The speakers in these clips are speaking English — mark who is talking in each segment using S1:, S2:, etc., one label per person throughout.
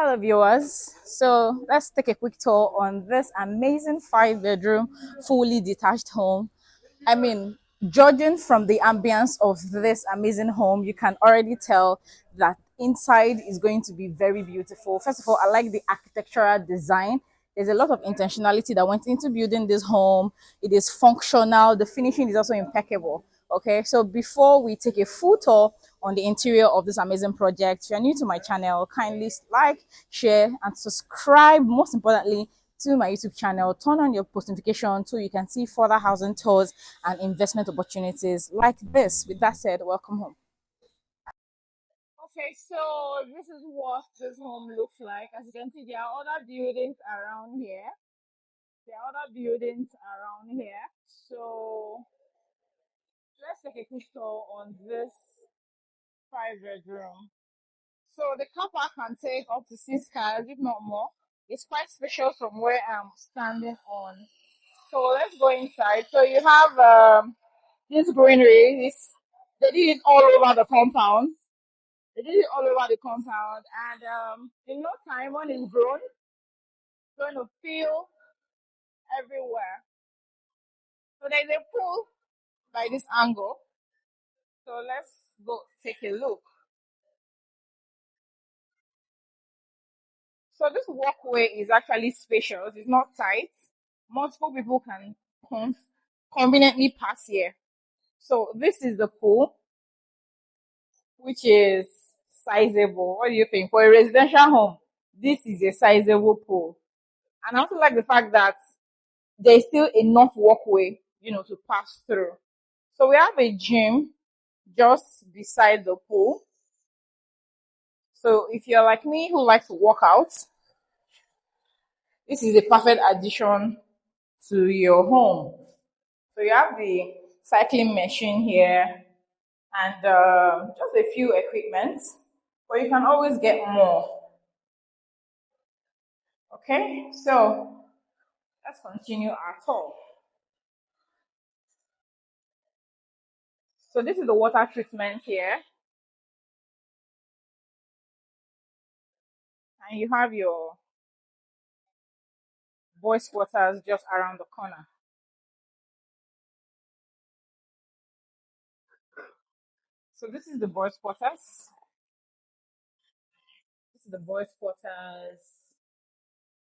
S1: Hello, viewers. So let's take a quick tour on this amazing 5 bedroom, fully detached home. I mean, judging from the ambience of this amazing home, you can already tell that inside is going to be very beautiful. First of all, I like the architectural design. There's a lot of intentionality that went into building this home. It is functional. The finishing is also impeccable. Okay, so before we take a full tour on the interior of this amazing project, if you're new to my channel, kindly like, share, and subscribe. Most importantly, to my YouTube channel, turn on your post notification so you can see further housing tours and investment opportunities like this. With that said, welcome home. Okay, so this is what this home looks like. As you can see, there are other buildings around here. So let's take a quick tour on this 5 bedroom. So the car park can take up to 6 cars, if not more. It's quite spacious from where I'm standing on. So let's go inside. So you have this greenery. They did it all over the compound. And in no time, when it's grown, it's going to fill everywhere. So there's a pool by this angle. So let's go take a look. So this walkway is actually spacious. It's not tight. Multiple people can conveniently pass here. So this is the pool, which is sizable. What do you think? For a residential home, this is a sizable pool. And I also like the fact that there's still enough walkway, to pass through. So we have a gym just beside the pool. So if you're like me who likes to work out, this is a perfect addition to your home. So you have the cycling machine here and just a few equipment, but you can always get more. Okay, so let's continue our tour. So this is the water treatment here, and you have your boys' quarters just around the corner. So this is the boys' quarters.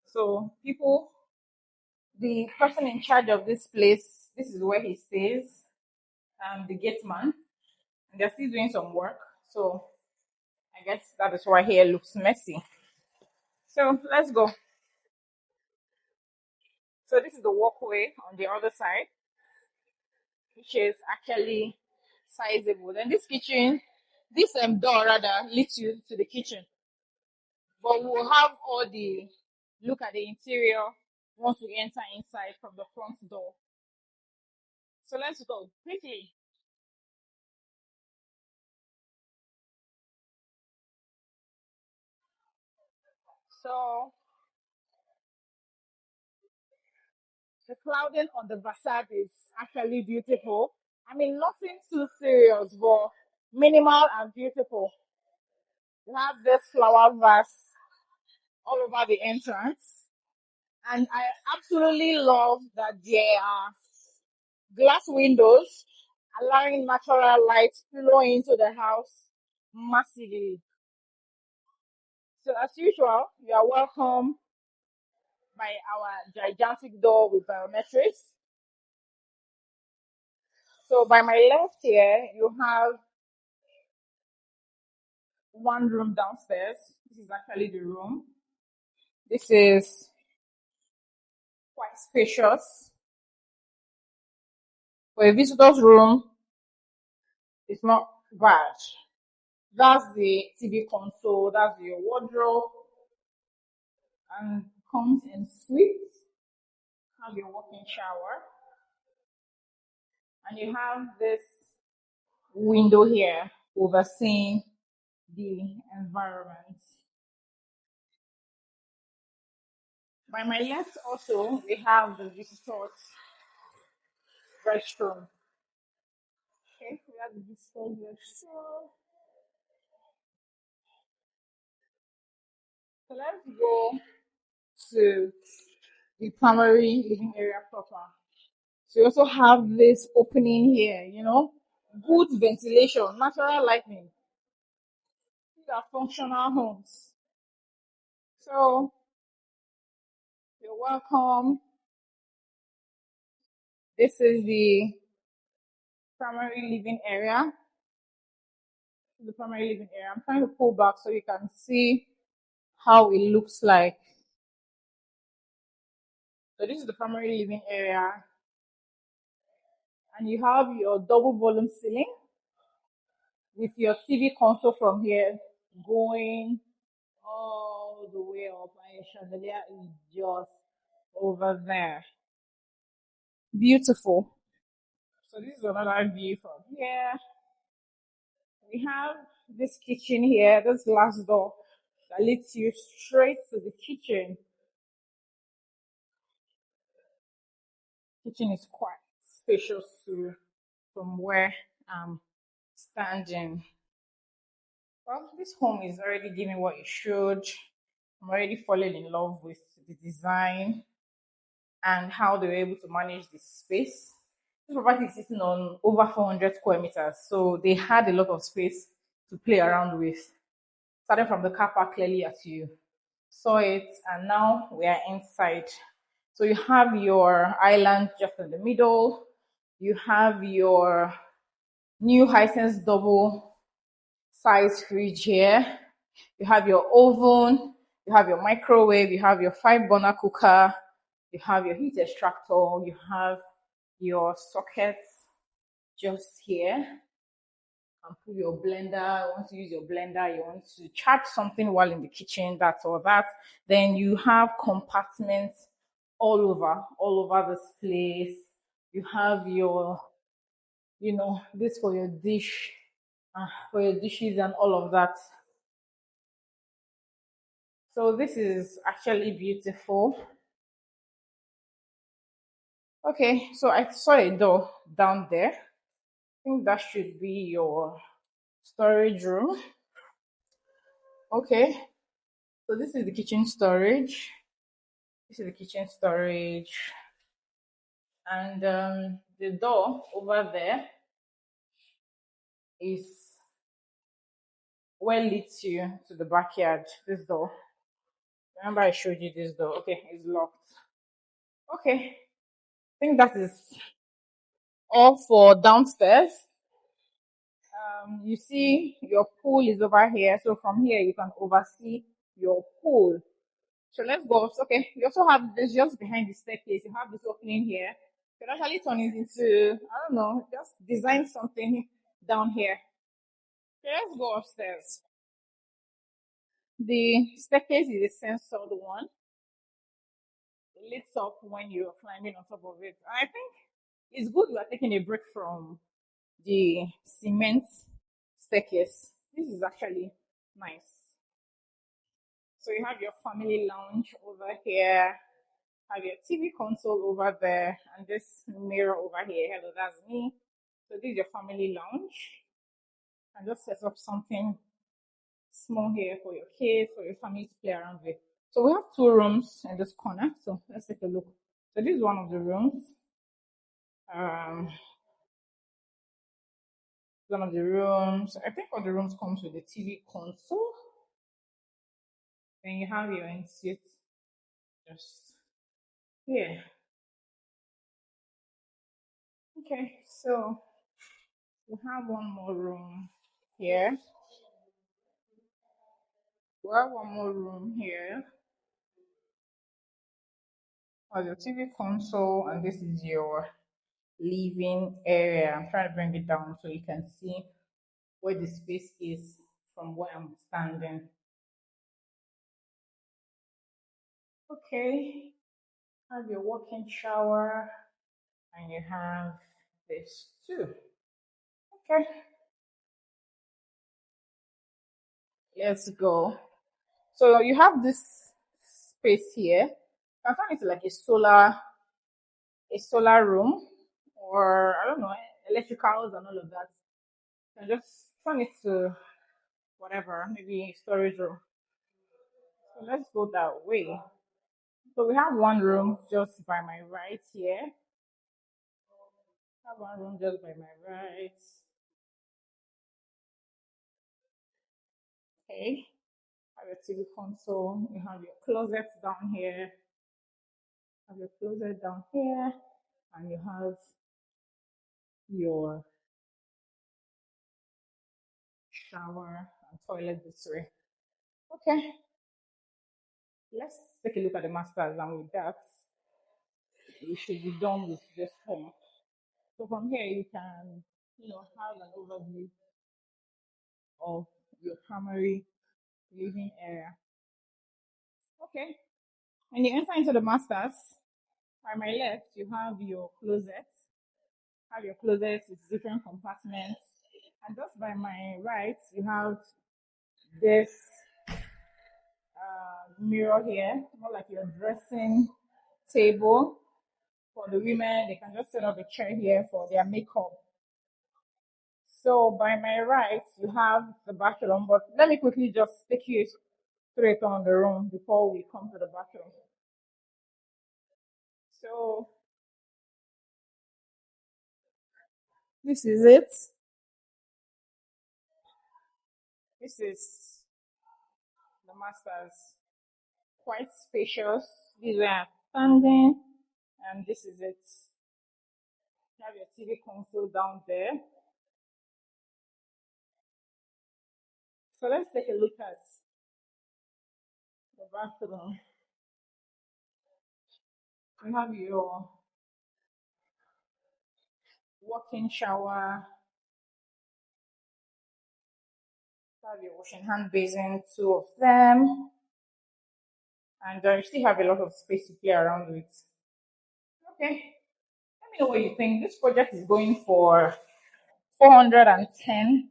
S1: So the person in charge of this place, this is where he stays, the gate man, and they're still doing some work. So I guess that is why here looks messy. So let's go. So this is the walkway on the other side, which is actually sizable. Then this door rather leads you to the kitchen. But we'll have all the look at the interior once we enter inside from the front door. So let's go quickly. So the clouding on the facade is actually beautiful. I mean, nothing too serious, but minimal and beautiful. You have this flower vase all over the entrance. And I absolutely love that there are glass windows allowing natural light flow into the house massively. So as usual, you are welcome by our gigantic door with biometrics. So by my left here, you have one room downstairs. This is actually the room. This is quite spacious. For a visitor's room, it's not bad. That's the TV console, that's your wardrobe, and comes in suite. Have your walk-in shower, and you have this window here overseeing the environment. By my left also, we have the visitor's restroom. Okay, we have the visitor's restroom. So let's go to the primary living area proper. So you also have this opening here, good ventilation, natural lighting. These are functional homes. So you're welcome. This is the primary living area. The primary living area. I'm trying to pull back so you can see how it looks like. So this is the primary living area, and you have your double volume ceiling with your TV console from here going all the way up, and your chandelier is just over there. Beautiful. So this is another view from here. We have this kitchen here, this glass door that leads you straight to the kitchen. Kitchen is quite spacious too from where I'm standing. Well, this home is already giving what it should. I'm already falling in love with the design and how they were able to manage the space. This property is sitting on over 400 square meters, so they had a lot of space to play around with. Starting from the car park clearly as you saw it, and now we are inside. So you have your island just in the middle. You have your new Hisense double size fridge here. You have your oven, you have your microwave, you have your 5 burner cooker, you have your heat extractor, you have your sockets just here. And put your blender, you want to use your blender, you want to charge something while in the kitchen, that's all that. Then you have compartments all over this place. You have your, this for your dish, for your dishes and all of that. So this is actually beautiful. Okay, so I saw a door down there. I think that should be your storage room. Okay, so this is the kitchen storage. This is the kitchen storage. And the door over there is where leads you to the backyard. This door. Remember I showed you this door. Okay, it's locked. Okay, I think that is all for downstairs. You see your pool is over here. So from here you can oversee your pool. So let's go. Okay, you also have this just behind the staircase. You have this opening here. You can actually turn it into, I don't know, just design something down here. Okay, let's go upstairs. The staircase is a censored one. It lights up when you're climbing on top of it. I think it's good we are taking a break from the cement staircase. This is actually nice. So you have your family lounge over here, have your TV console over there, and this mirror over here. Hello, that's me. So this is your family lounge. And just set up something small here for your kids, for your family to play around with. So we have 2 rooms in this corner. So let's take a look. So this is one of the rooms. Um, one of the rooms. I think all the rooms comes with a TV console. Then you have your in-suite just here. Okay, so we have one more room here. We have one more room here. Your TV console, and this is your living area. I'm trying to bring it down so you can see where the space is from where I'm standing. Okay, have your walk-in shower, and you have this too. Okay, let's go. So you have this space here. You can turn it like a solar room, or I don't know, electricals and all of that. You can just turn it to whatever, maybe storage room. So let's go that way. So we have one room just by my right here. Have one room just by my right. Okay. Have your TV console. You have your closet down here. Have your closet down here. And you have your shower and toilet this way. Okay. Let's take a look at the masters, and with that, we should be done with this home. So from here you can, have an overview of your primary living area. Okay. When you enter into the masters, by my left, you have your closet. Have your closet with different compartments. And just by my right, you have this mirror here, more like your dressing table. For the women, they can just set up a chair here for their makeup. So by my right, you have the bathroom, but let me quickly just take you straight on the room before we come to the bathroom. So this is it. This is the masters. Quite spacious. These are standing, and this is it. You have your TV console down there. So let's take a look at the bathroom. You have your walk-in shower. You have your washing hand basin, two of them. And you still have a lot of space to play around with. Okay. Let me know what you think. This project is going for 410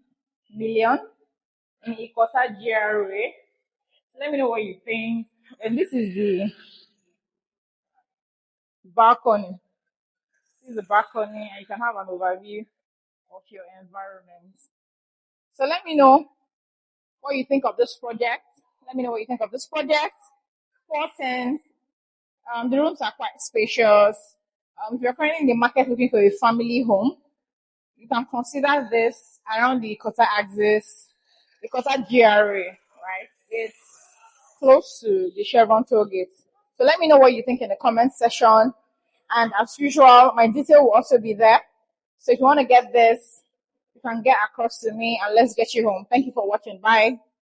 S1: million in Ikota GRA. Let me know what you think. And this is the balcony. This is the balcony, and you can have an overview of your environment. So let me know what you think of this project. Let me know what you think of this project. 410. The rooms are quite spacious. If you're currently in the market looking for a family home, you can consider this around the Ikota axis, Ikota GRA, right? It's close to the Chevron toll gate. So let me know what you think in the comment section. And as usual, my detail will also be there. So if you want to get this, you can get across to me and let's get you home. Thank you for watching. Bye.